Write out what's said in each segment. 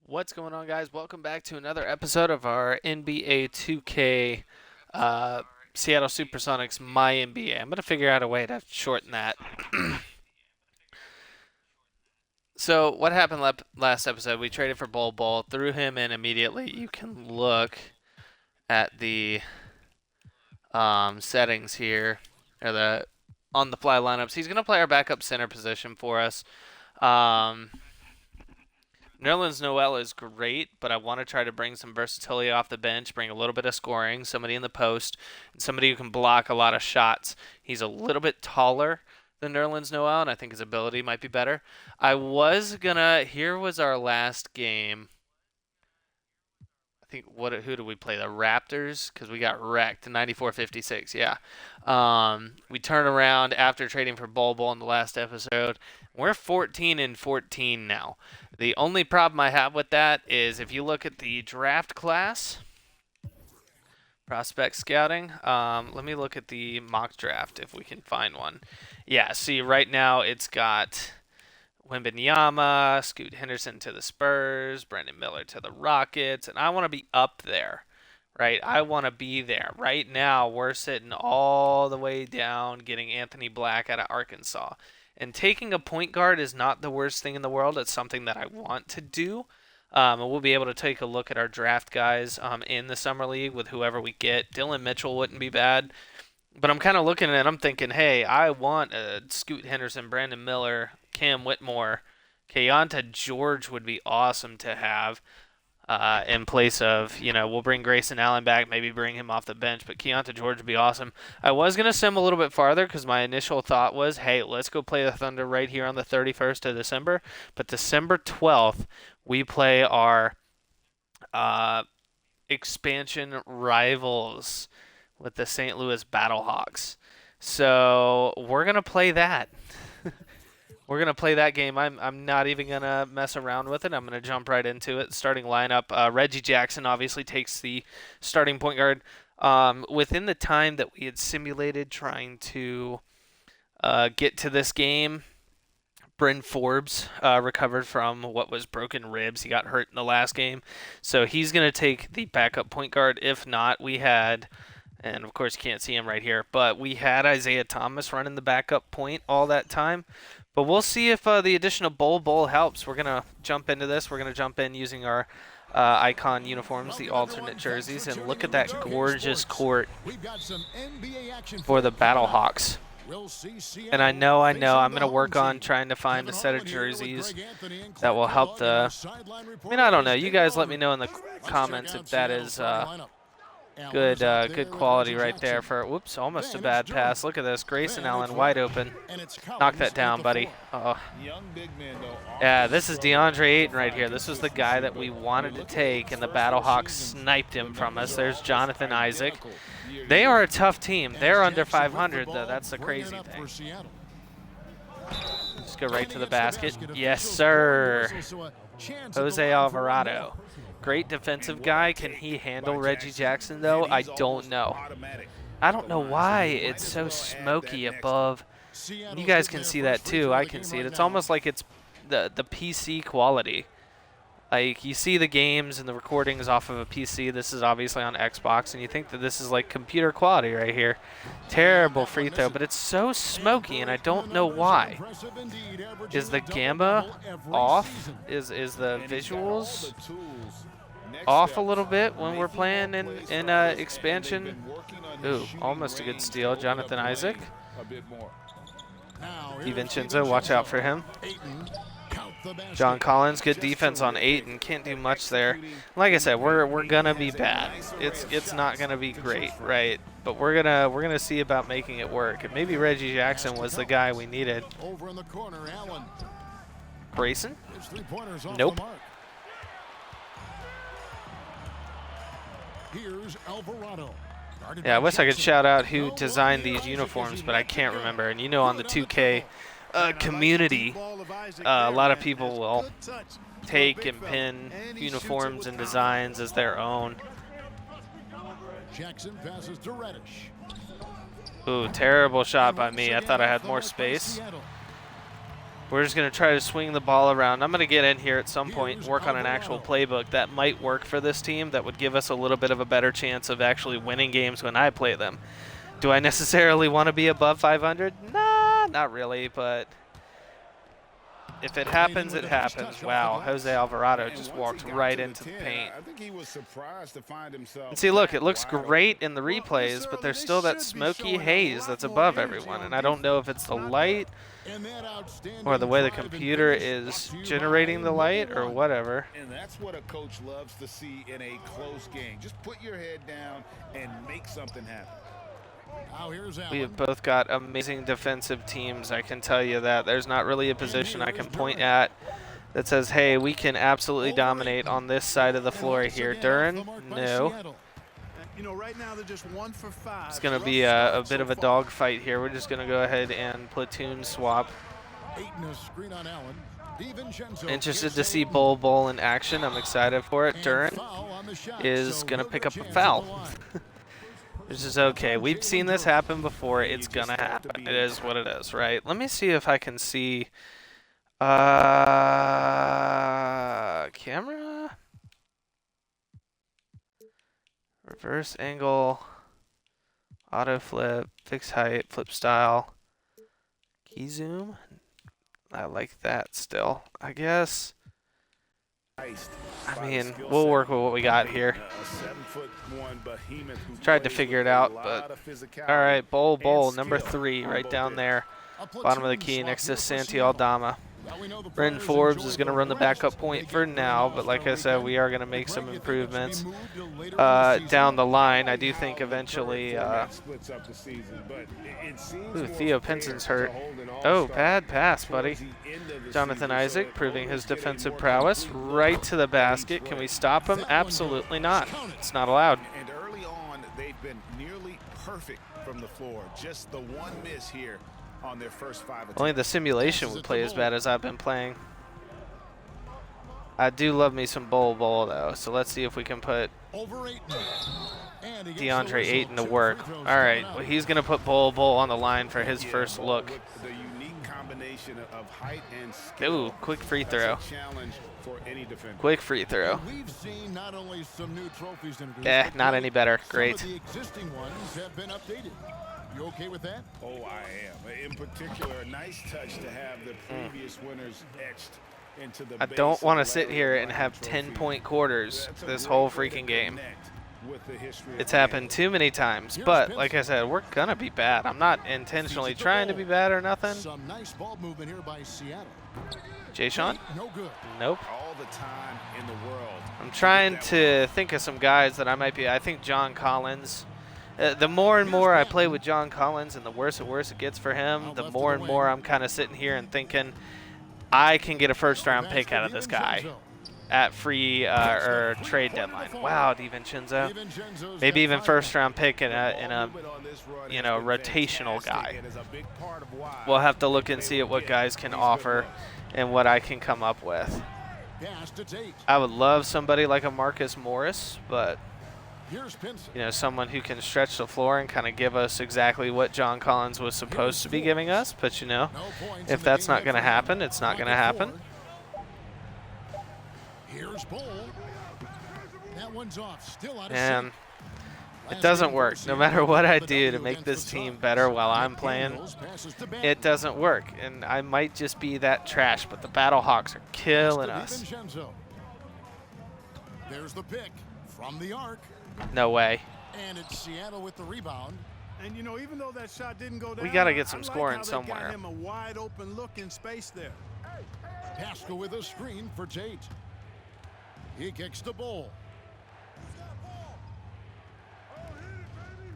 What's going on, guys? Welcome back to another episode of our NBA 2K Seattle SuerSonics MyNBA. I'm going to figure out a way to shorten that. So, what happened last episode? We traded for Bol, threw him in immediately. You can look at the settings here, or the on the fly lineups. He's going to play our backup center position for us. Um, Nerlens Noel is great, but I want to try to bring some versatility off the bench, bring a little bit of scoring, somebody in the post, and somebody who can block a lot of shots. He's a little bit taller than Nerlens Noel, and I think his ability might be better. Here was our last game. I think who did we play? The Raptors, because we got wrecked, 94-56. Yeah. We turn around after trading for Bol in the last episode. We're 14-14 now. The only problem I have with that is if you look at the draft class, prospect scouting. Let me look at the mock draft if we can find one. Yeah. See, right now it's got Wembanyama, Scoot Henderson to the Spurs, Brandon Miller to the Rockets, and I want to be up there, right? I want to be there. Right now, we're sitting all the way down getting Anthony Black out of Arkansas. And taking a point guard is not the worst thing in the world. It's something that I want to do. And we'll be able to take a look at our draft guys in the Summer League with whoever we get. Dylan Mitchell wouldn't be bad. But I'm kind of looking at it, I'm thinking, hey, I want Scoot Henderson, Brandon Miller, Cam Whitmore. Keyonta George would be awesome to have in place of, we'll bring Grayson Allen back, maybe bring him off the bench, but Keyonta George would be awesome. I was going to sim a little bit farther because my initial thought was, hey, let's go play the Thunder right here on the 31st of December. But December 12th, we play our expansion rivals with the St. Louis Battlehawks. So we're going to play that. We're going to play that game. I'm not even going to mess around with it. I'm going to jump right into it. Starting lineup, Reggie Jackson obviously takes the starting point guard. Within the time that we had simulated trying to get to this game, Bryn Forbes recovered from what was broken ribs. He got hurt in the last game. So he's going to take the backup point guard. If not, we had... And, of course, you can't see him right here. But we had Isaiah Thomas running the backup point all that time. But we'll see if the addition of Bol helps. We're going to jump into this. We're going to jump in using our icon uniforms, the alternate jerseys. And look at that gorgeous court for the Battlehawks. And I know. I'm going to work on trying to find a set of jerseys that will help the... I don't know. You guys let me know in the comments if that is... Good quality right there for, whoops, almost a bad pass. Look at this, Grayson Allen wide open. Knock that down, buddy. Oh. Yeah, this is DeAndre Ayton right here. This was the guy that we wanted to take, and the Battlehawks sniped him from us. There's Jonathan Isaac. They are a tough team. They're under 500, though. That's the crazy thing. Just go right to the basket. Yes, sir. Jose Alvarado. Great defensive guy. Can he handle Reggie Jackson, though? I don't know. I don't know why it's so smoky above. You guys can see that, too. I can see it. It's almost like it's the PC quality. Like, you see the games and the recordings off of a PC. This is obviously on Xbox, and you think that this is like computer quality right here. Terrible free throw, but it's so smoky, and I don't know why. Is the gamma off? Is the visuals off a little bit when we're playing in expansion? Ooh, almost a good steal. Jonathan Isaac. DiVincenzo, watch out for him. John Collins, good defense on Ayton. Can't do much there. Like I said, we're gonna be bad. It's not gonna be great, right? But we're gonna see about making it work. And maybe Reggie Jackson was the guy we needed. Grayson? Nope. Here's Alvarado. Yeah, I wish I could shout out who designed these uniforms, but I can't remember. And on the 2K community, a lot of people will take and pin uniforms and designs as their own. Jackson passes to Reddish. Ooh, terrible shot by me. I thought I had more space. We're just going to try to swing the ball around. I'm going to get in here at some point and work on an actual playbook that might work for this team that would give us a little bit of a better chance of actually winning games when I play them. Do I necessarily want to be above 500? Nah, not really, but if it happens, it happens. Wow, Jose Alvarado just walked right into the paint. I think he was surprised to find himself. And see, look, it looks great in the replays, but there's still that smoky haze that's above everyone, and I don't know if it's the light or the way the computer is generating the light or whatever. And that's what a coach loves to see in a close game. Just put your head down and make something happen. We have both got amazing defensive teams, I can tell you that. There's not really a position I can point at that says, hey, we can absolutely dominate on this side of the floor here. Duren, no. It's going to be a bit of a dogfight here. We're just going to go ahead and platoon swap. Interested to see Bol in action. I'm excited for it. Duren is going to pick up a foul. Which is okay. We've seen this happen before. It's going to happen. It is what it is, right? Let me see if I can see camera. Reverse angle. Auto flip. Fixed height. Flip style. Key zoom. I like that still, I guess. I mean, we'll work with what we got here. Tried to figure it out, but all right, Bol, number 3, right down there, bottom of the key next to Santi Aldama. Bryn Forbes is going to run the backup point for now, but like I said, we are going to make some improvements down the line. I do think eventually Theo Pinson's hurt. Oh, bad pass, buddy. Jonathan Isaac proving his defensive prowess right to the basket. Can we stop him? Absolutely not. It's not allowed. And early on, they've been nearly perfect from the floor. Just the one miss here on their first 5 attempts. Only the simulation would play as bad as I've been playing. I do love me some Bol though, so let's see if we can put DeAndre Ayton to work. All right, well, he's going to put Bol on the line for his first look. The unique combination of height and skill. Ooh, quick free throw. That's a challenge for any defender. Quick free throw. We've seen not only some new trophies and Not any better. Great. Some of the existing ones have been updated. You okay with that? Oh, I am. In particular, a nice touch to have the previous winners etched into the I don't want to sit here and have 10-point quarters this whole freaking game. It's happened too many times, but like I said, we're going to be bad. I'm not intentionally trying to be bad or nothing. Some nice ball movement here by Seattle. Jay Sean? No good. Nope. All the time in the world. I'm trying to think of some guys that I might be. I think John Collins. The more and more I play with John Collins and the worse it gets for him, the more and more I'm kind of sitting here and thinking I can get a first-round pick out of this guy at free or trade deadline. Wow, DiVincenzo. Maybe even first-round pick in a rotational guy. We'll have to look and see at what guys can offer and what I can come up with. I would love somebody like a Marcus Morris, but someone who can stretch the floor and kind of give us exactly what John Collins was supposed to be giving us. But, if that's not going to happen, it's not going to happen. Here's Bol. That one's off. Still out of And it doesn't work. No matter what I do to make this team better while I'm playing, it doesn't work. And I might just be that trash, but the Battlehawks are killing us. There's the pick from the arc. No way. And it's Seattle with the rebound. And even though that shot didn't go down, We got to get some I like scoring how they somewhere. got him a wide open look in space there. Pascal with a screen for Tate. He kicks the Bol.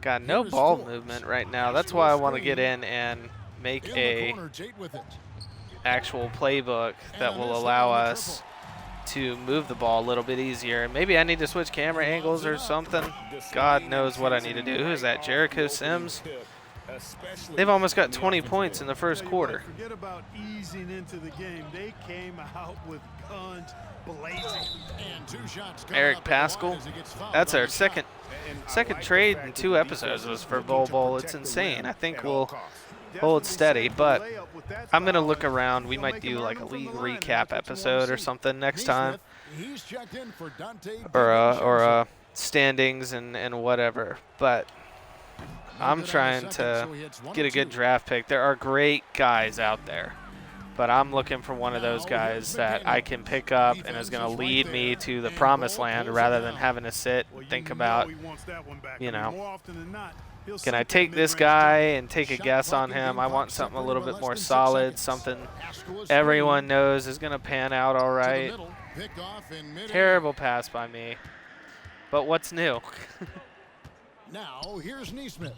Got no ball movement right now. That's why I want to get in and make a actual playbook that will allow us to move the ball a little bit easier. And maybe I need to switch camera angles or something. God knows what I need to do. Who is that? Jericho Sims? They've almost got 20 points in the first quarter. Forget about easing into the game. They came out with guns blazing. And 2 shots. Eric Pascal. That's our second trade in 2 episodes was for Bol. It's insane. I think we'll hold steady. But layup with that I'm going to foul, look and around. We he'll might make do him like a earn them from league the line, and recap that's what you wanna episode or see. something next time. He's checked in for Dante Or standings and whatever. But I'm trying to get a good draft pick. There are great guys out there, but I'm looking for one of those guys that I can pick up and is going to lead me to the promised land rather than having to sit and think about, he wants that one back. you I mean, know, more often than not, he'll can I sink that take this mid-range guy and take a guess on him? I want something a little bit more solid, something everyone knows is going to pan out all right. Terrible pass by me. But what's new? Now here's Neesmith.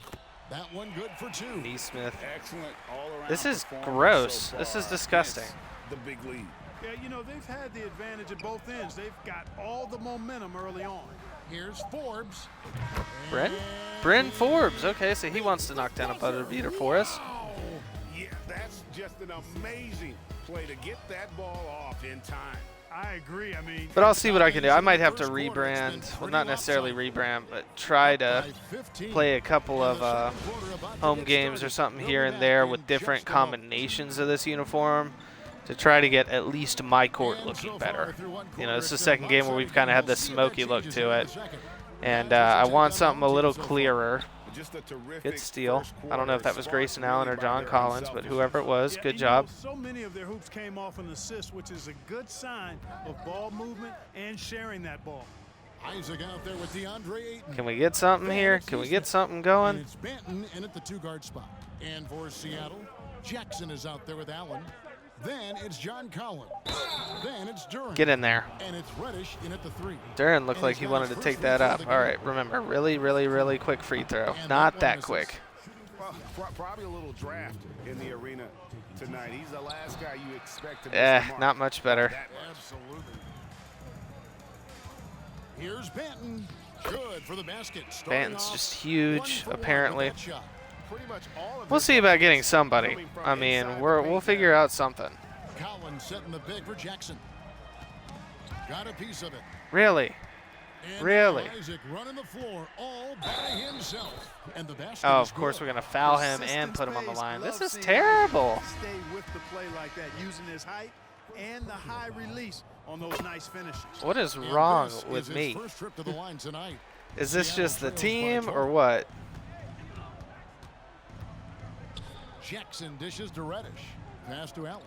That one good for 2. Neesmith. Excellent all-around This is performance gross. so This is far. disgusting. Hence the big lead. Yeah, you know, they've had the advantage at both ends. They've got all the momentum early on. Here's Forbes. Bryn Forbes. Okay, so he wants to knock down a butter beater for us. Yeah, that's just an amazing play to get that ball off in time. I agree. I mean, But I'll see what I can do. I might have to rebrand. Well, not necessarily rebrand, but try to play a couple of home games or something here and there with different combinations of this uniform to try to get at least my court looking better. You know, this is the second game where we've kind of had this smoky look to it. And I want something a little clearer. Just a terrific Good steal. first I don't know if that quarter. was Grayson Allen or By John their Collins, but whoever it was, yeah, good you job. know, so many of their hoops came off an assist, which is a good sign of ball movement and sharing that ball. Isaac out there with DeAndre Ayton. Can we get something here? Can we get something And going? it's Banton in at the 2-guard spot. And for Seattle, Jackson is out there with Allen. Then it's John Collins. Then it's Duran. Get in there. And it's Reddish in at the 3. Duran looked like he wanted to take that up. All right, remember, really, really, really quick free throw. Not that quick. Well, probably a little draft in the arena tonight. He's the last guy you expect to miss the mark. Not much better. That much. Absolutely. Here's Banton. Good for the basket. Banton's just huge, apparently. Pretty much all of We'll his see about offense getting somebody. coming from I mean, inside the we'll paint figure there. out something. Collins setting the big for Jackson. Got a piece of it. Really? And Really? Isaac running the floor all by himself. And the basket Oh, is of course good. we're going to foul him and put him on the line. This is terrible. Stay with the play like that, using his height and the high release on those nice finishes. What is And wrong this with is his me? first trip to the line tonight. Is this Seattle just the trails by team 12. or what? Jackson dishes to Reddish. Pass to Allen.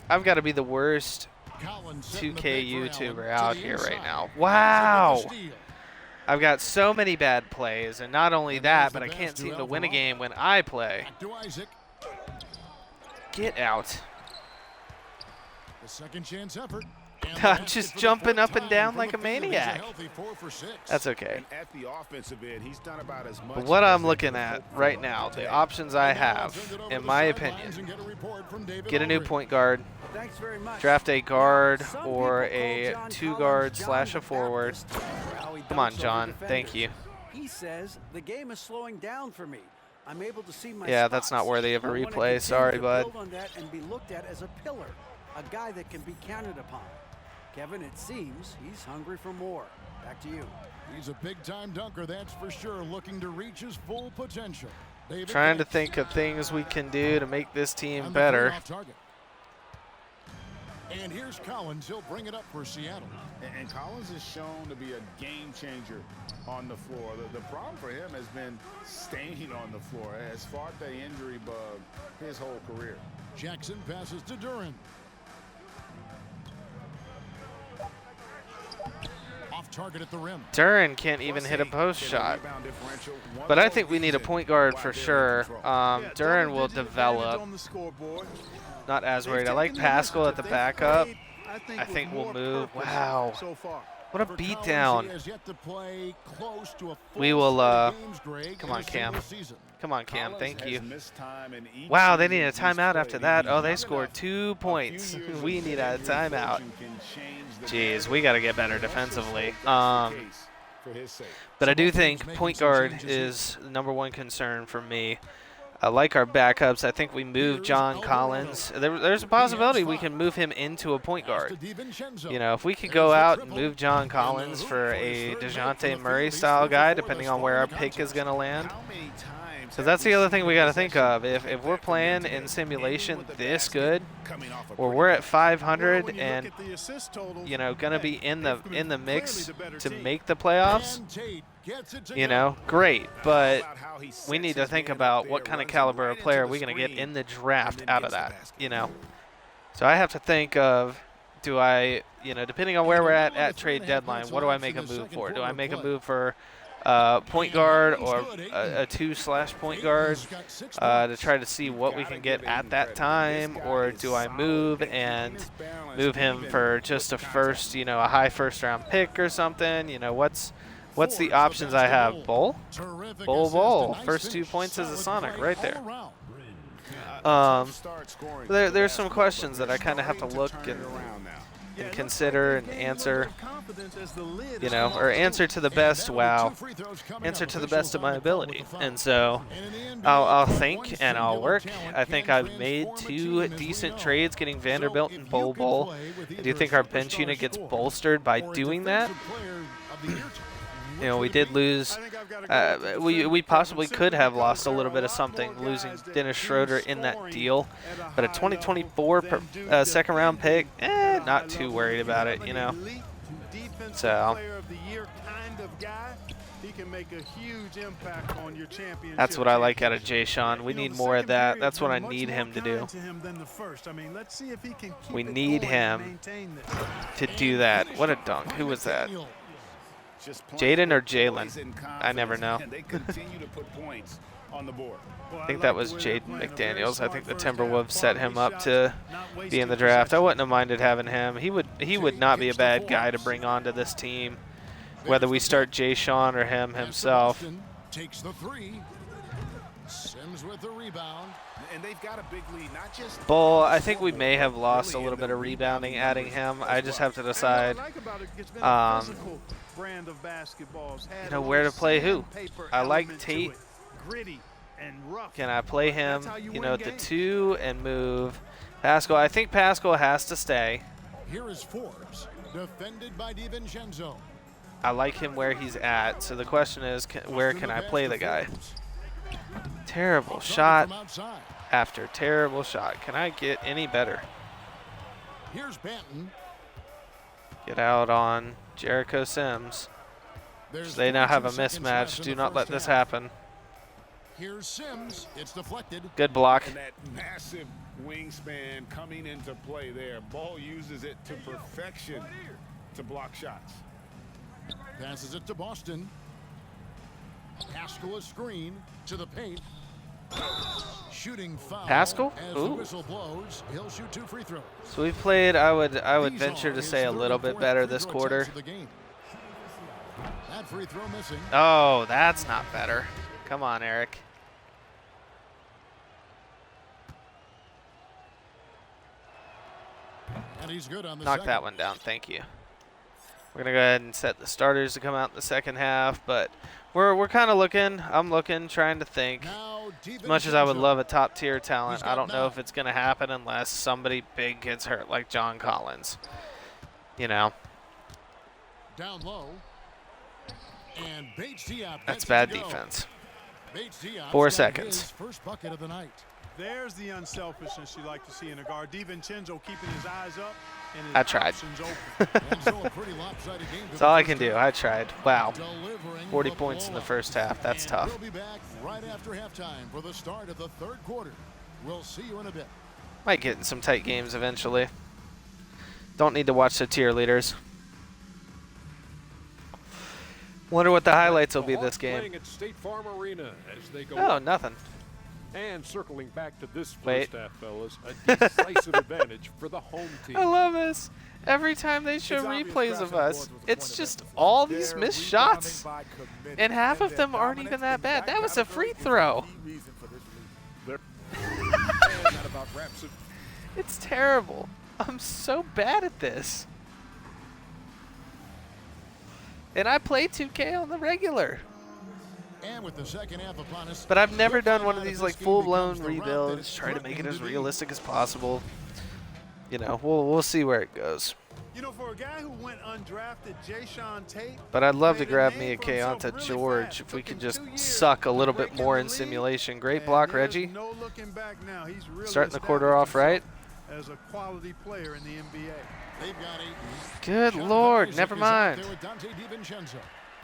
I've got to be the worst Collins setting the 2K big for Allen YouTuber to out the here right inside. now. Isaac with the Wow. steal. I've got so many bad plays, and not only And that, there's but the I can't pass to seem to win a Alvarado. game when I play. Back to Isaac. Get out. The second chance effort. And the I'm basket just for the jumping fourth up and time down from like the a field. He's maniac. healthy 4 for 6. That's okay. And at the offensive end, he's done about as much. But what as I'm they looking could at hope for right now, today. the options I And now have, send it over in the my sidelines opinion, and get a report from David get a new Aldridge. point guard, Thanks very much. draft a guard Some or people call a John 2-guard Collins slash a John the forward. Baptist for how he Come on, dunks over John. Thank defenders. you. He says the game is slowing down for me. I'm able to see my Yeah, that's not spots. worthy of a I wanna replay. continue Sorry, to bud. build on that and be looked at as a pillar, a guy that can be counted upon. Kevin, it seems he's hungry for more. Back to you. He's a big-time dunker, that's for sure, looking to reach his full potential. David Trying to Banks. think of things we can do to make this team And the better. three off target. And here's Collins. He'll bring it up for Seattle. And Collins is shown to be a game changer on the floor. The problem for him has been staying on the floor. Has fought the injury bug his whole career. Jackson passes to Duran. Off target at the rim. Duran can't even hit a post shot. But I think we need a point guard for sure. Yeah, Duran will double-digit advantage develop. on the scoreboard. Not as They've worried. I like taken the Pascal at the initiative. They've backup. played, I with think we'll more move. purpose Wow. So far. What a For Collins, beatdown. he has yet to play close to a full We will, slate of games, Greg, come in on, a single Cam. season. Come on, Cam. Thank you. Wow, Wow, they need a timeout after that. Oh, they scored 2 points. We need a timeout. Jeez, we got to get better defensively. But I do think point guard is the #1 concern for me. I like our backups. I think we move John Collins. There's a possibility we can move him into a point guard. You know, if we could go out and move John Collins for a DeJounte Murray style guy, depending on where our pick is going to land, Because that's the other thing we got to think of. If we're playing in simulation this good, or we're at 500 and gonna be in the mix to make the playoffs, great. But we need to think about what kind of caliber of player are we gonna get in the draft out of that. So I have to think of, do I, depending on where we're at trade deadline, what do I make a move for? Do I make a move for point guard or a 2/point guard to try to see what we can get at that time, or do I move him for just a first, a high first-round pick or something? What's the options I have? Bowl? Bowl. First 2 points as a Sonic right there. There's some questions that I kind of have to look and consider and answer, or answer to the best. Answer to the best of my ability. And so I'll think and I'll work. I think I've made 2 decent trades getting Vanderbilt and Bowl. I do think our bench unit gets bolstered by doing that. We did lose. We possibly could have lost a little bit of something losing Dennis Schroeder in that deal, but a 2024 second-round pick, not too worried about it, So that's what I like out of Jay Sean. We need more of that. That's what I need him to do. We need him to do that. What a dunk! Who was that? Jaden or Jalen? I never know. I think that was Jaden McDaniels. I think the Timberwolves set him up to be in the draft. I wouldn't have minded having him. He would not be a bad guy to bring onto this team, whether we start Jay Sean or him himself. Takes the 3. Sims with the rebound. And they've got a big lead, not just Bull, I think we may have lost a little bit of rebounding adding him. I just have to decide where to play who. I like Tate. Can I play him, at the 2 and move Pascal? I think Pascal has to stay. Here is Forbes, defended by DiVincenzo. I like him where he's at. So the question is, where can I play the guy? Terrible shot after terrible shot. Can I get any better? Here's Banton. Get out on Jericho Sims. They now have a mismatch. Do not let this happen. Here's Sims. It's deflected. Good block. And that massive wingspan coming into play there. Ball uses it to perfection to block shots. Passes it to Boston. Pascal a screen to the paint. Shooting foul. Pascal? As the whistle blows, he'll shoot 2 free throws. So we played, I would venture to say, a little bit better this quarter. That free throw missing. Oh, that's not better. Come on, Eric. And he's good on the Knock that one down. Thank you. We're going to go ahead and set the starters to come out in the second half, but we're kind of looking. I'm looking, trying to think. As much as I would love a top-tier talent, I don't know if it's going to happen unless somebody big gets hurt, like John Collins. Down low. And Bates Diop. That's bad defense. 4 seconds. First bucket of the night. There's the unselfishness you like to see in a guard. DiVincenzo keeping his eyes up and his I tried. options open. That's all I can do. I tried. Wow. 40 points in the first half. That's tough. We'll be back right after halftime for the start of the 3rd quarter. We'll see you in a bit. Might get in some tight games eventually. Don't need to watch the tier leaders. Wonder what the highlights will be this game. At State Farm Arena as they go Oh, nothing. And circling back to this Wait. first half, fellas, a decisive advantage for the home team. I love this. Every time they show replays of us, it's just all these missed shots. And half of them aren't even that bad. That was a free throw. It's terrible. I'm so bad at this. And I play 2K on the regular. And with the second half upon us, But I've never done one of these like full-blown rebuilds. Try to make it as realistic as possible. We'll see where it goes. You know, for a guy who went undrafted, Jayshawn Tate. But I'd love to made a grab name me a for K himself onto really George fast. if we Took could him just 2 years suck a to little break bit in more the in league, simulation. Great and block, there's Reggie. no looking back now. He's really Starting the quarter off right. as a quality player in the NBA. They've got 8. Good Jonathan Lord, Isaac never is out mind. there with Dante DiVincenzo.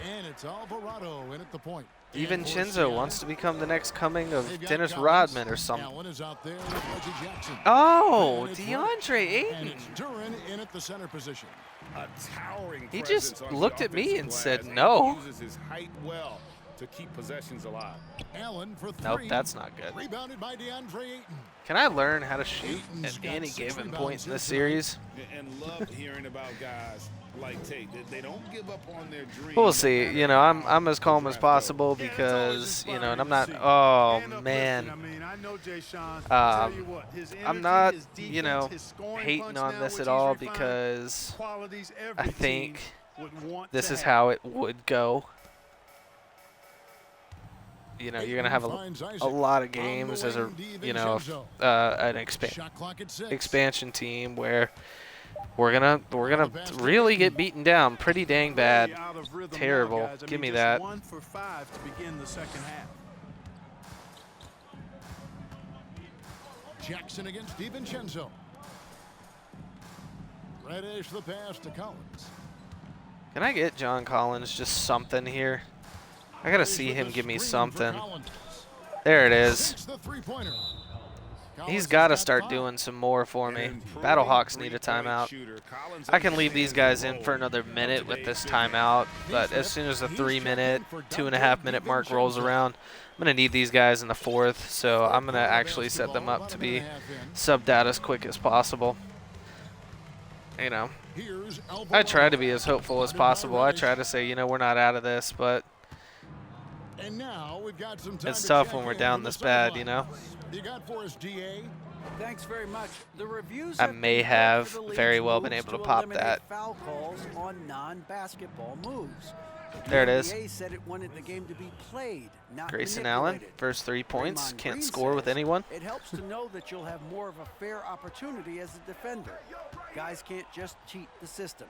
And it's Alvarado in at the point. DiVincenzo wants to become the next coming of They've got Dennis Collins. Rodman or something. Allen is out there with Reggie Jackson. Oh, And it's DeAndre And Ayton. it's Duran in at the center position. A towering He presence just on the looked at me offensive and glass, said and no. He uses his height well to keep possessions alive. Allen for 3. Nope, that's not good. Rebounded by DeAndre Ayton. Can I learn how to shoot Ayton's at got any 6 given rebounds point in here this tonight. series? And love hearing about guys like Tate. They don't give up on their dreams. We'll no see. matter You know, I'm how as calm the as draft possible goes. because, you know, and I'm not. inspiring to see. Oh, And uplifting. man. I mean, I know Jayshawn. I'll tell you what, his I'm energy, not, his you defense, know, his scoring hating punch on now, this which at he's all refined, because qualities I every think team would want this to is have. how it would go. You know, you're gonna have a lot of games as a, you know, an Shot clock at 6. expansion team where we're gonna really get beaten down pretty dang bad. Really out of rhythm now, Terrible. guys. I Give mean, me just that. 1 for 5 to begin the second half. Jackson against DiVincenzo. Reddish the pass to Collins. Can I get John Collins just something here? I gotta see him give me something. There it is. The three-pointer. He's got to start doing some more for me. Battlehawks need a timeout. I can leave these guys in for another minute with this timeout, but as soon as the 3-minute, 2.5-minute mark rolls around, I'm going to need these guys in the 4th, so I'm going to actually set them up to be subbed out as quick as possible. You know, I try to be as hopeful as possible. I try to say, you know, we're not out of this, but And now we've got some time it's to tough check when we're in down from the this bad, you sideline. know. You got for us, DA. Thanks very much. The reviews I have may been good have for the league's very well been moves able to to pop eliminate that. Foul calls on non-basketball moves. There it The is. NBA said it wanted the game to be played, not Grayson Allen, manipulated. first 3 points, Draymond can't Green score with says anyone. It helps to know that you'll have more of a fair opportunity as a defender. Guys can't just cheat the system.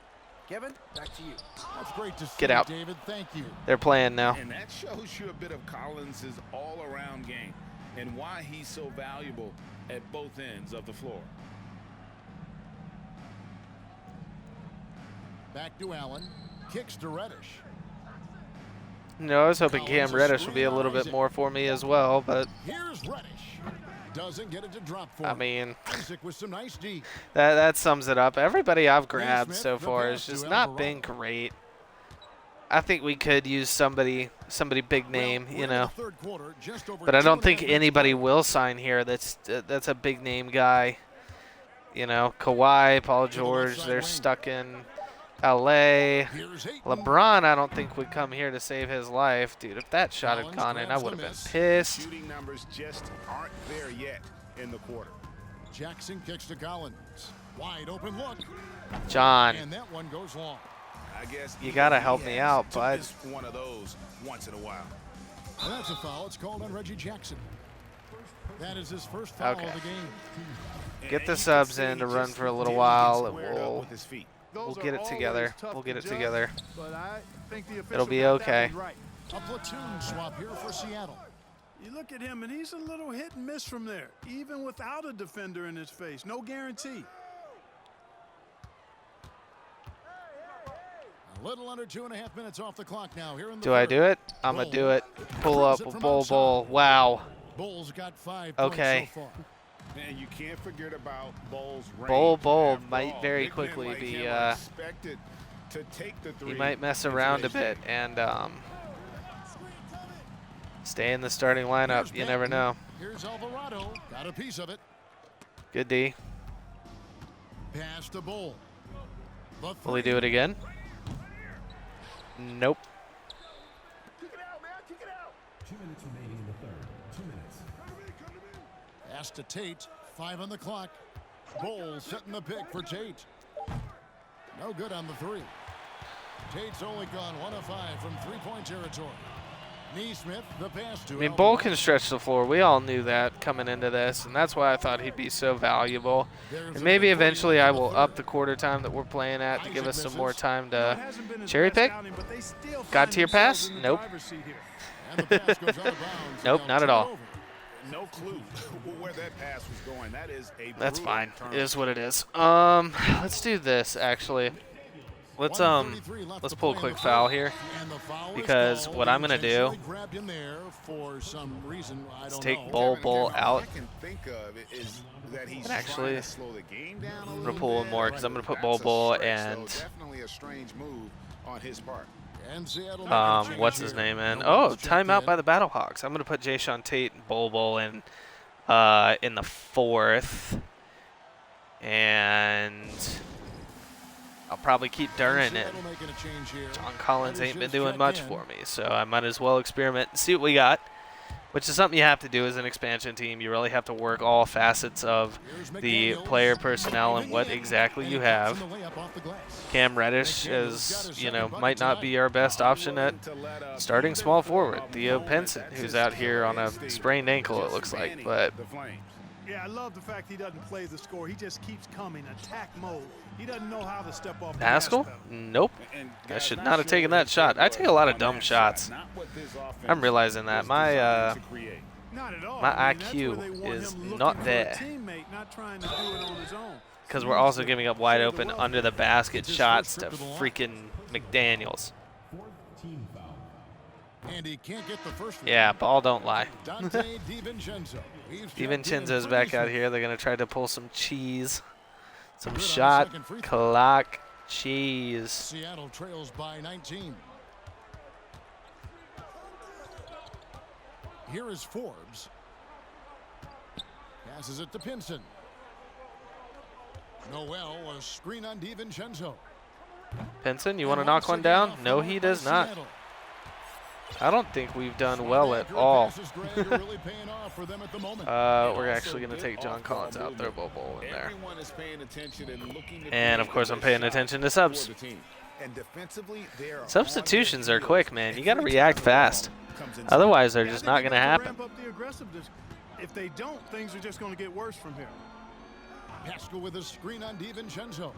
Kevin, back to you. That's great to see, Get out. David. Thank you. They're playing now. And that shows you a bit of Collins' all-around game and why he's so valuable at both ends of the floor. Back to Allen. Kicks to Reddish. No, I was hoping Cam Collins, a Reddish would be screen a on little bit Isaac. more for me as well, but Here's Reddish. Doesn't get it to drop for I him. mean, Isaac with some nice D. that sums it up. Everybody I've grabbed Smith, so the far pass has just to not been Alvarado. great. I think we could use somebody big name, Well, you we're in know. the third quarter, just over But I don't 2.5 think minutes anybody left. will sign here that's a big name guy. You know, Kawhi, Paul the George, left side they're wing. stuck in LA. Here's Ayton. LeBron, I don't think would come here to save his life. Dude, if that shot had Collins gone in, I grabs would the have miss. been pissed. Shooting numbers just aren't there yet in the quarter. Jackson kicks to Collins. Wide open look. John, And that one goes long. I guess you got to he help me has out, to bud. miss one of those once in a while. And that's a foul. It's called on Reggie Jackson. That is his first foul Okay. of the game. Get And the you can subs see in to he run just for a little didn't while, get and squared up we'll with his feet. Those get are it together. always tough We'll to get it judge, together. But I think the It'll be official got that okay. one right. A platoon swap here for Seattle. You look at him, and he's a little hit and miss from there, even without a defender in his face. No guarantee. A little under 2.5 minutes off the clock now. Here in the Do I third. do it? I'm going to do it. Pull up, bowl. Wow. Bulls got 5 Okay. points so far. And you can't forget about Bull's range. Bowl After might all, very big men quickly like be, him are expected to take the three He might mess into around a their bit and stay in the starting lineup. You never know. Here's Alvarado. Got a piece of it. Good D. Pass to Bull. The Will he three. do it again? Nope. Pass to Tate. 5 on the clock. Bull setting the pick for Tate. No good on the 3. Tate's only gone 1 of 5 from 3-point territory. Neesmith, the pass to I mean, Bull can stretch the floor. We all knew that coming into this, and that's why I thought he'd be so valuable. And maybe eventually I will up the quarter time that we're playing at to give us some more time to cherry pick. Got to your pass? Nope. And the pass goes out of bounds. Nope, not at all. No clue where that pass was going. That is a That's brutal fine. turn. It is what it is. Let's do this actually. Let's pull a quick foul here, because what I'm gonna do is take Bull out. I can think of is that he's And actually, trying to slow the game down a I'm little gonna pull bit, one more because I'm gonna put that's a Bull stretch, and so definitely a strange move on his part. what's his name in? Oh, timeout by the Battlehawks. I'm gonna put Jayshawn Tate and Bull in the 4th, and I'll probably keep Duran in. John Collins ain't been doing much for me, so I might as well experiment and see what we got, which is something you have to do as an expansion team. You really have to work all facets of the player personnel and what exactly you have. Cam Reddish is, might not be our best option at starting small forward. Theo Pinson, who's out here on a sprained ankle, it looks like, but Yeah, I love the fact he doesn't play the score. He just keeps coming, attack mode. He doesn't know how to step off the gas Haskell? pedal. Nope. I should not have taken that shot. I take a lot of dumb shots. I'm realizing that. My Not at all. my I mean, that's IQ where they want is him looking not for a there. teammate, not trying to do it on his own. Because we're also giving up wide open under the basket shots to freaking McDaniels. And he can't get the first one. Yeah, ball don't lie. Dante DiVincenzo. DiVincenzo's back out here. They're going to try to pull some cheese. Some shot clock cheese. Seattle trails by 19. Here is Forbes. Passes it to Pinson. Noel, a screen on DiVincenzo. Pinson, you want to knock one down? No, he does not. I don't think we've done well at all. We're actually going to take John Collins out, throw Bull in there. And, of course, I'm paying attention to subs. Substitutions are quick, man. You got to react fast. Otherwise, they're just not going to happen. Ramp up the aggressiveness. If they don't, things are just going to get worse from here. Pascal with a screen on DiVincenzo.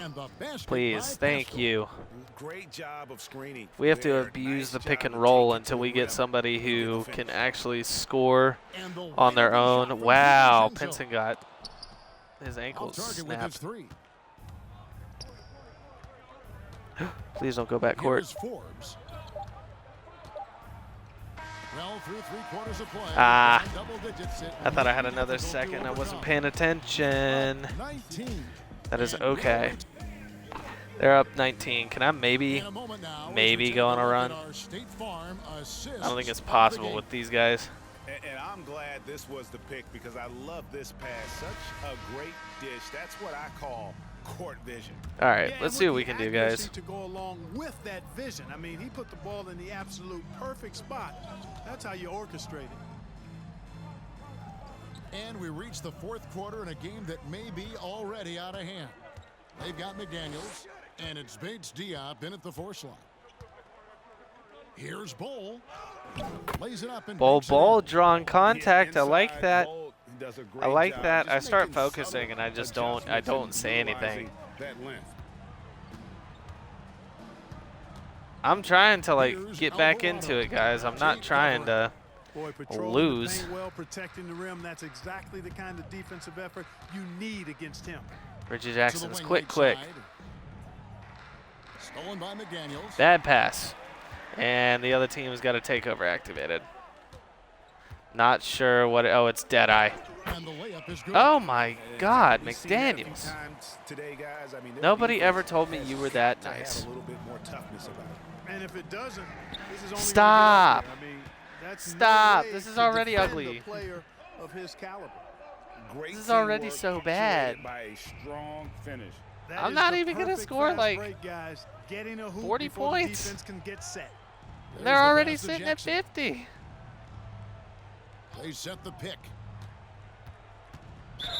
And the basket Please, by thank Pascal. you. Great job of screening. We have to there. abuse Nice the pick job and of roll taking until to we the get rim. somebody Get the who finish. can actually score And the on their winning shot own. from Wow, DiVincenzo. Pinson got his Off ankles target with his snapped. 3. Please don't go back Here court. is Forbes. Well, through 3/4 of play. Ah, Double digits it. I thought I had another second. I wasn't paying attention. 19. That is okay. They're up 19. Can I maybe In a moment now, as maybe we take go on a look run? at our State Farm assists I don't think it's of the possible game. with these guys. And I'm glad this was the pick because I love this pass. Such a great dish. That's what I call court vision. All right, Yeah, let's and see with what we the can do, accuracy guys. To go along with that vision. I mean, he put the ball in the absolute perfect spot. That's how you orchestrate it. And we reach the 4th quarter in a game that may be already out of hand. They've got McDaniels, and it's Bates Diop in at the 4 slot. Here's Bull. Lays it up and Bull banks it in. drawn contact. I like Inside, that. Bolt does a I great like job that. just I start making subtle focusing and I just don't adjustments say and anything. utilizing that length. I'm trying to Here's get back Alvarado. into it, guys. I'm not trying to Boy, patrolling lose. the paint well, protecting the rim. That's exactly the kind of defensive effort you need against him. Reggie To Jackson's the quick. wing right side. Stolen by McDaniels. Bad pass. And the other team's got a takeover activated. Not sure what. Oh, it's Deadeye. And the layup is good. Oh my God, We've seen that a few McDaniels. times today, guys. I mean, their Nobody defense ever told me has you were that to have nice. a little bit more toughness about it. And if it doesn't, this is only Stop. gonna get uglier. I mean, that's Stop. No way This is to already defend ugly. A player of his caliber. Great This is already teamwork, so punctuated bad. by a strong finish. That I'm is not the even gonna perfect score, fast like, break, guys. Getting a hoop 40 before points. The defense can get set. There's They're the already pass to sitting at Jackson. 50. They set the pick.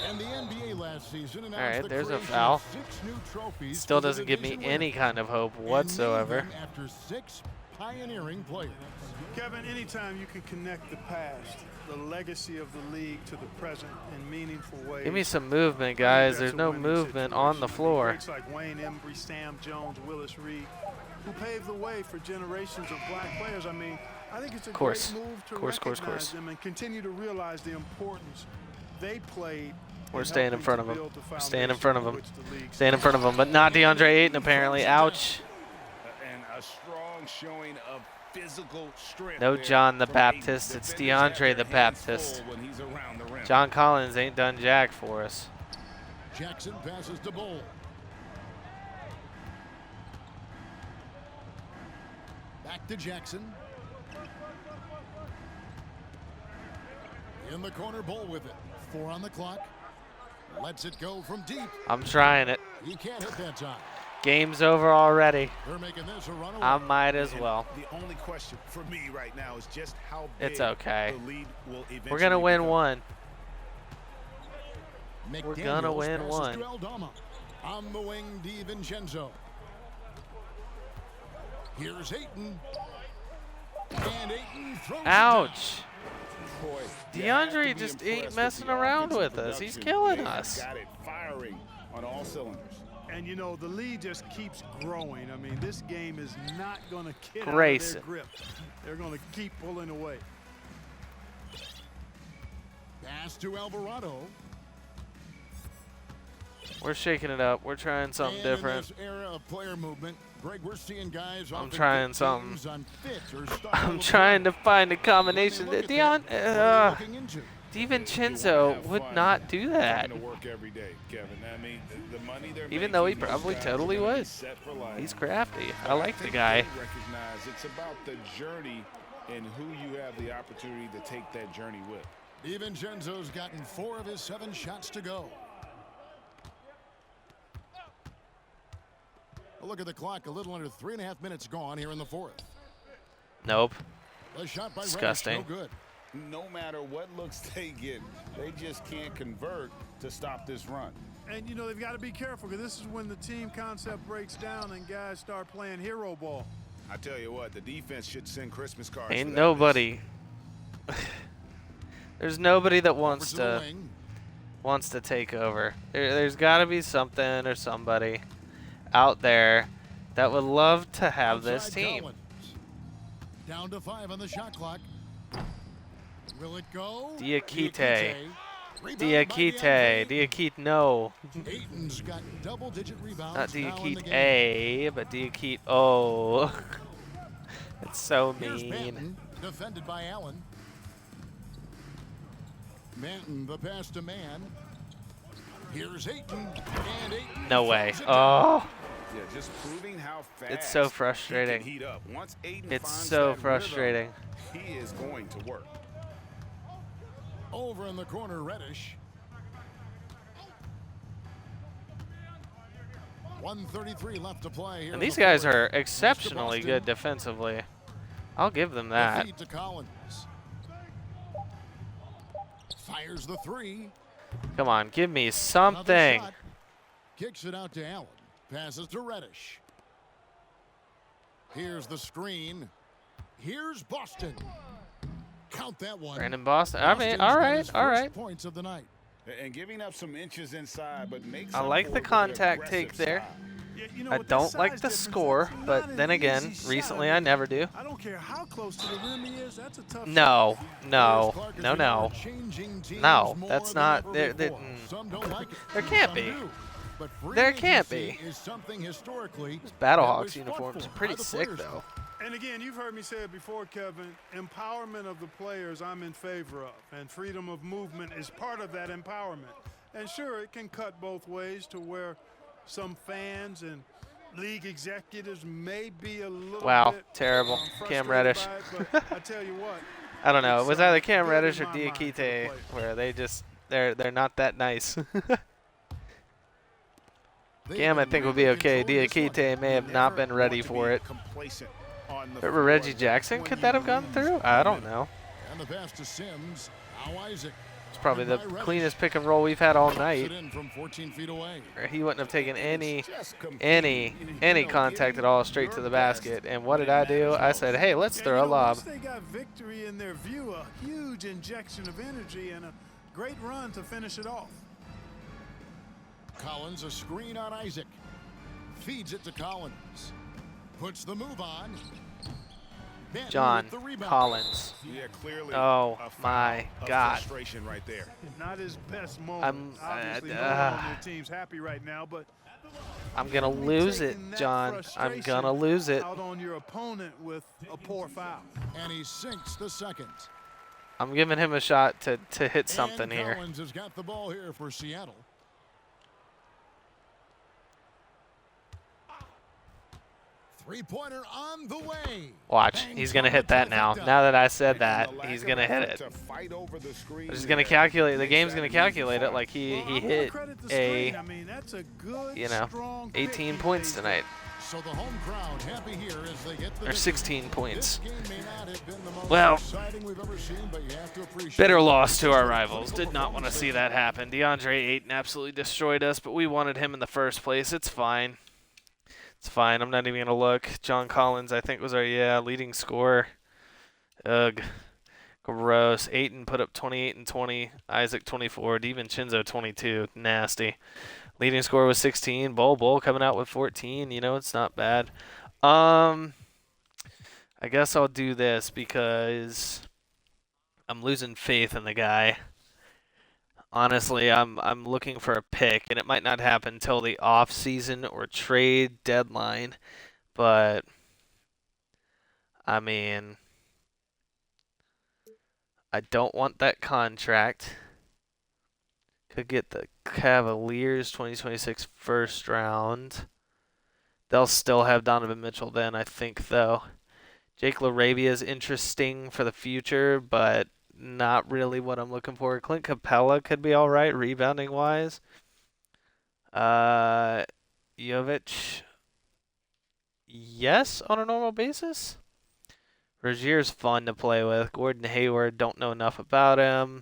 And the NBA last season announced Alright, the there's a creation foul. of 6 new trophies Still for the doesn't give me division winner. any kind of hope And named whatsoever. them after 6 pioneering players. Kevin, anytime you can connect the past, the legacy of the league, to the present in meaningful ways. Give me some movement, guys. There's no movement on the floor. Greats like Wayne Embry, Sam Jones, Willis Reed, who paved the way for generations of black players. I mean, I think it's a great move to recognize them and continue to realize the importance they played. We're staying in front of him. Staying in front of him. Staying in front of him, but not DeAndre Ayton apparently. Ouch. And a strong showing of physical strength. No John the Baptist. It's DeAndre the Baptist. John Collins ain't done jack for us. Jackson passes to Bull. Back to Jackson. In the corner, Bull with it. 4 on the clock. Lets it go from deep. I'm trying it. He can't hit that time. Game's over already. They're making this a runaway. I might as well. The only question for me right now is just how big It's okay. the lead will eventually We're gonna win become. one. McDaniels We're gonna win passes one. to Aldama. On the wing, DiVincenzo. Here's Ayton. And Ayton throws it down. Ouch. Boy, DeAndre just ain't messing around with us. He's killing us. Got it firing on all cylinders. And, you know, the lead just keeps growing. I mean, this game is not going to get out of Grayson. their grip. They're going to keep pulling away. Pass to Alvarado. We're shaking it up. We're trying something And different. in this era of player movement, Greg, we're seeing guys I'm often trying get something. teams on fit or style I'm of trying play. to find a combination. Look at that. What are you looking into? DiVincenzo would not do that. Trying to work every day, Kevin. I mean, the money they're Even though he making, probably these guys totally are gonna be would. set for life. He's crafty. I But like the think guy. they recognize it's about the journey and who you have the opportunity to take that journey with. DiVincenzo's gotten 4 of his 7 shots to go. A look at the clock, a little under 3.5 minutes gone here in the 4th. Nope. The shot by Reddish, Disgusting. no good. No matter what looks they get, they just can't convert to stop this run. And, you know, they've got to be careful because this is when the team concept breaks down and guys start playing hero ball. I tell you what, the defense should send Christmas cards. Ain't for that nobody. There's nobody that Over wants to the to wing. take over. There's got to be something or somebody out there that would love to have this Outside team. Collins. Down to 5 on the shot clock. Will it go? Diakite. Rebound by Diakite. DeAndre. Diakite, no. Ayton's got double-digit rebounds. Not now in the Diakite game. A, but Diakite O. It's so Here's mean. Manton, defended by Allen. Manton, the pass to man. Here's Ayton, and Ayton No way. throws it down. Oh, Yeah, just proving how fast it's so he frustrating. can heat up. Once Ayton It's finds so that frustrating. rhythm, he is going to work. Over in the corner, Reddish. 1:33 left to play here. And in these the guys fourth. are Mr. exceptionally Boston. good defensively. I'll give them The that. feed to Collins. Fires the 3. Come on, give me Another something. shot. Kicks it out to Allen. Passes to Reddish. Here's the screen. Here's Boston. Count that one. Brandon Boston. I mean, Boston's all got right, his all first right. points of the night. And giving up some inches inside, but makes I up like for the it with contact aggressive take there. side. Yeah, you know, I with that don't like size the difference, score, it's not but an then again, easy shot. recently I I mean, never do. I don't care how close to the rim he is. That's a tough No, shot. no, Clark is no, now no. changing teams No, more that's than not- ever there- before. mm. Some don't like it. There can't Some be. do. But free There can't agency be. is something historically This that Battlehawks was uniform is fought for pretty by the sick, players. though. And again, you've heard me say it before, Kevin. Empowerment of the players I'm in favor of. And freedom of movement is part of that empowerment. And sure, it can cut both ways to where some fans and league executives may be a little Wow, bit terrible. Cam frustrated Reddish. by it, but I tell you what, I don't know. It was It's, either Cam good Reddish in or my mind for the Diakite, players. where they just they're not that nice. They've Cam, I been think, will be really okay. controlling this one. Diakite may have not Never been ready want to for be it. complacent on the Remember floor Reggie Jackson? when Could you that have gone lose through? I don't know. And the pass to Sims. Now Isaac. It's probably the And by cleanest pick and roll we've had all Reddish night. it in from 14 feet away. Or he wouldn't have taken It's just competing. any contact at all straight to the basket. And what did I do? I said, hey, let's And, throw a lob. once they got victory in their view, a huge injection of energy and a great run to finish it off. Collins, a screen on Isaac. Feeds it to Collins. Puts the move on. Benton John with the rebound. Collins. Yeah, clearly. Oh, a foul my of God. Frustration right there. Not his best moment. Obviously, no one on their team's happy right now, but I'm going to lose it, taking that John. I'm frustration going to lose it. out on your opponent with a poor foul. And he sinks the second. I'm giving him a shot to hit something and here. Collins has got the ball here for Seattle. Three-pointer on the way. Watch. He's going to hit that now. Now that I said that, And the he's lack going to of hit effort it. to fight over the screen He's going to there calculate. The makes game's that going to an easy calculate it fart. like he Well, I wanna hit credit the a, screen. I mean, that's a good, you know, strong pick 18 he points made. tonight. So the home crowd happy here as they get the Or victory. 16 points. This game may not have been the most Well, exciting we've ever seen, but you have to appreciate bitter the loss to our consistent rivals. critical Did not want to performance see they that happen. DeAndre Ayton absolutely destroyed us, but we wanted him in the first place. It's fine. It's fine. I'm not even going to look. John Collins, I think, was our, leading scorer. Ugh. Gross. Ayton put up 28 and 20. Isaac 24. DiVincenzo 22. Nasty. Leading scorer was 16. Bull coming out with 14. You know, it's not bad. I guess I'll do this because I'm losing faith in the guy. Honestly, I'm looking for a pick, and it might not happen until the off season or trade deadline. But I mean, I don't want that contract. Could get the Cavaliers 2026 first round. They'll still have Donovan Mitchell then, I think, though. Jake LaRavia is interesting for the future, but not really what I'm looking for. Clint Capella could be all right rebounding-wise. Jovic, yes, on a normal basis. Rozier's fun to play with. Gordon Hayward, don't know enough about him.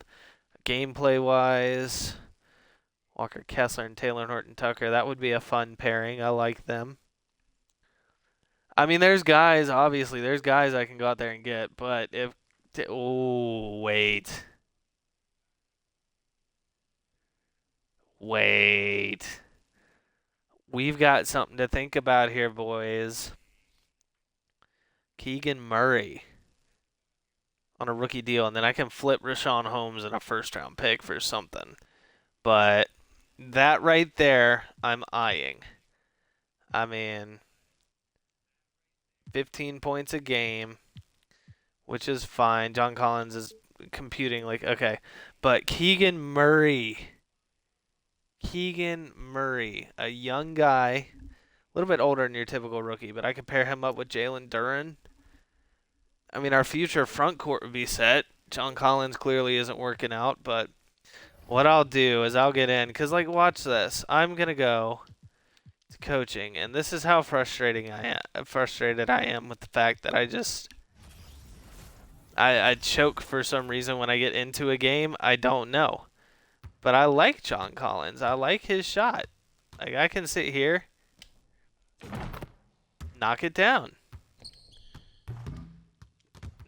Gameplay-wise, Walker Kessler and Taylor Horton Tucker, that would be a fun pairing. I like them. I mean, there's guys I can go out there and get, but if... Oh, wait. Wait. We've got something to think about here, boys. Keegan Murray on a rookie deal, and then I can flip Rashawn Holmes in a first-round pick for something. But that right there, I'm eyeing. I mean, 15 points a game, which is fine. John Collins is computing like, okay. But Keegan Murray, a young guy, a little bit older than your typical rookie, but I could pair him up with Jalen Duren. I mean, our future front court would be set. John Collins clearly isn't working out, but what I'll do is I'll get in. Because, like, watch this. I'm going to go to coaching, and this is how frustrated I am with the fact that I choke for some reason when I get into a game. I don't know. But I like John Collins. I like his shot. Like, I can sit here, knock it down.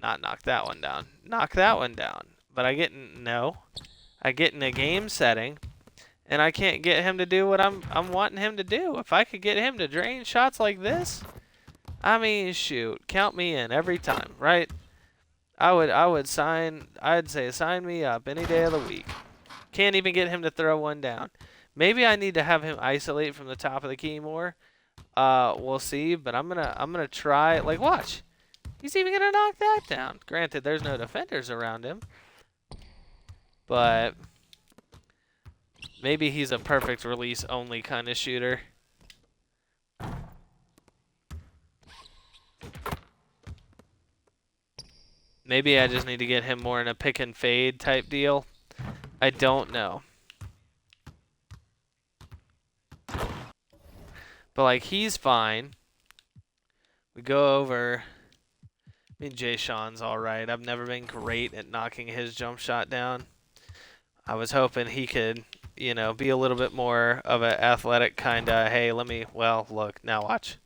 Not knock that one down. Knock that one down. But I get in a game setting, and I can't get him to do what I'm wanting him to do. If I could get him to drain shots like this, I mean, shoot, count me in every time, right? I'd say sign me up any day of the week. Can't even get him to throw one down. Maybe I need to have him isolate from the top of the key more. We'll see, but I'm gonna try. Like, watch. He's even gonna knock that down. Granted, there's no defenders around him, but maybe he's a perfect release only kind of shooter. Maybe I just need to get him more in a pick and fade type deal. I don't know. But, like, he's fine. We go over. I mean, Jay Sean's all right. I've never been great at knocking his jump shot down. I was hoping he could, be a little bit more of an athletic kind of, hey, well, look, now watch.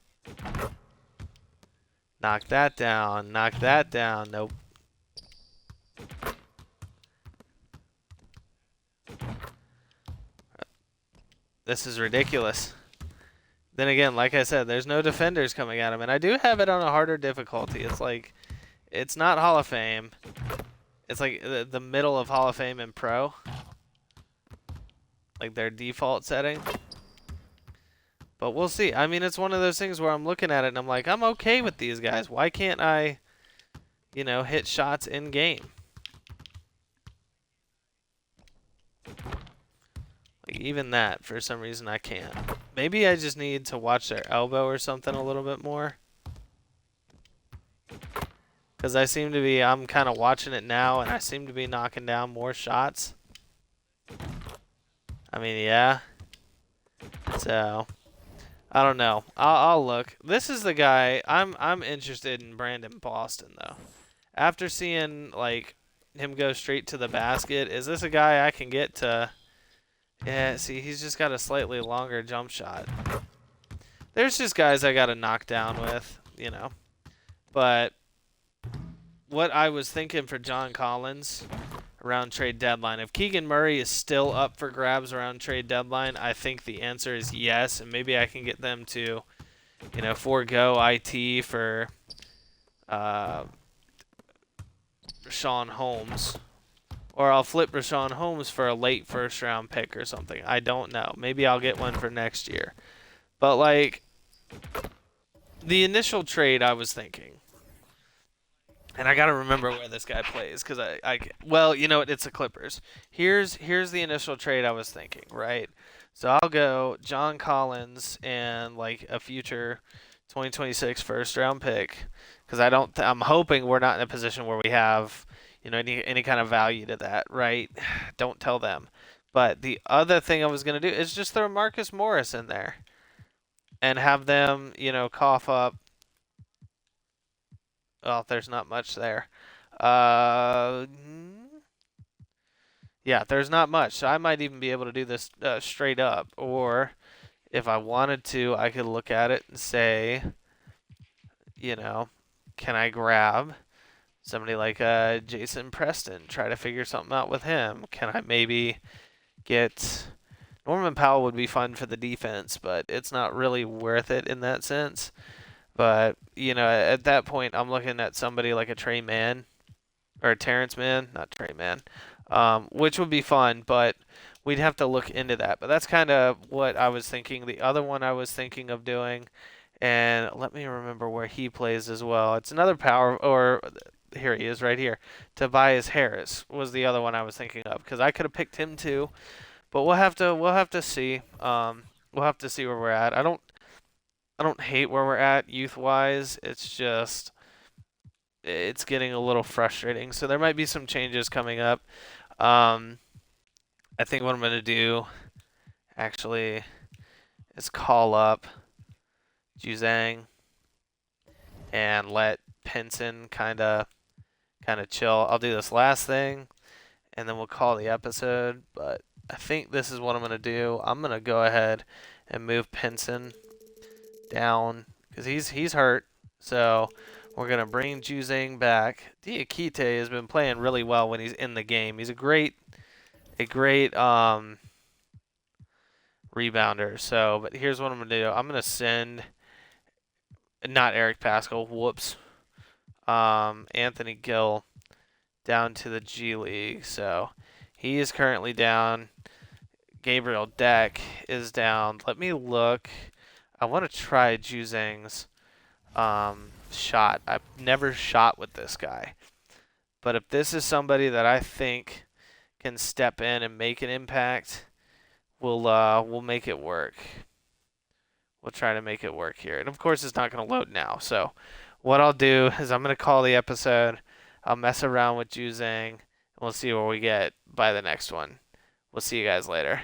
Knock that down. Knock that down. Nope. This is ridiculous. Then again, like I said, there's no defenders coming at him. And I do have it on a harder difficulty. It's like, it's not Hall of Fame. It's like the middle of Hall of Fame and Pro. Like their default setting. But we'll see. I mean, it's one of those things where I'm looking at it and I'm like, I'm okay with these guys. Why can't I, hit shots in game? Like even that, for some reason, I can't. Maybe I just need to watch their elbow or something a little bit more. Because I'm kind of watching it now, and I seem to be knocking down more shots. I mean, yeah. So, I don't know. I'll look. This is the guy. I'm interested in Brandon Boston, though. After seeing, like, him go straight to the basket, is this a guy I can get to... Yeah, see, he's just got a slightly longer jump shot. There's just guys I got to knock down with, But what I was thinking for John Collins around trade deadline, if Keegan Murray is still up for grabs around trade deadline, I think the answer is yes. And maybe I can get them to, forego IT for Rashawn Holmes. Or I'll flip Rashawn Holmes for a late first-round pick or something. I don't know. Maybe I'll get one for next year. But, like, the initial trade I was thinking, and I got to remember where this guy plays, because well, you know what? It's the Clippers. Here's the initial trade I was thinking, right? So I'll go John Collins and, like, a future 2026 first-round pick, because I'm hoping we're not in a position where we have... any kind of value to that, right? Don't tell them. But the other thing I was going to do is just throw Marcus Morris in there and have them, cough up. Well, there's not much there. Yeah, there's not much. So I might even be able to do this straight up. Or if I wanted to, I could look at it and say, can I grab... somebody like Jason Preston, try to figure something out with him. Can I maybe get... Norman Powell would be fun for the defense, but it's not really worth it in that sense. But, at that point, I'm looking at somebody like a Trey Mann, or a Terrence Mann, not Trey Mann, which would be fun, but we'd have to look into that. But that's kind of what I was thinking. The other one I was thinking of doing, and let me remember where he plays as well. It's another power, or... Here he is right here. Tobias Harris was the other one I was thinking of, because I could have picked him too, but we'll have to see. We'll have to see where we're at. I don't hate where we're at youth-wise. It's just it's getting a little frustrating. So there might be some changes coming up. I think what I'm gonna do actually is call up Juzang and let Pinson kind of chill. I'll do this last thing, and then we'll call the episode. But I think this is what I'm going to do. I'm going to go ahead and move Pinson down, because he's hurt. So we're going to bring Juzang back. Diakite has been playing really well when he's in the game. He's a great rebounder. So, but here's what I'm going to do. I'm going to send, not Eric Pascal, whoops, Anthony Gill down to the G League. So he is currently down. Gabriel Deck is down. Let me look. I want to try Juzang's shot. I've never shot with this guy. But if this is somebody that I think can step in and make an impact, we'll make it work. We'll try to make it work here. And of course it's not going to load now. So what I'll do is I'm going to call the episode. I'll mess around with Juzang, and we'll see where we get by the next one. We'll see you guys later.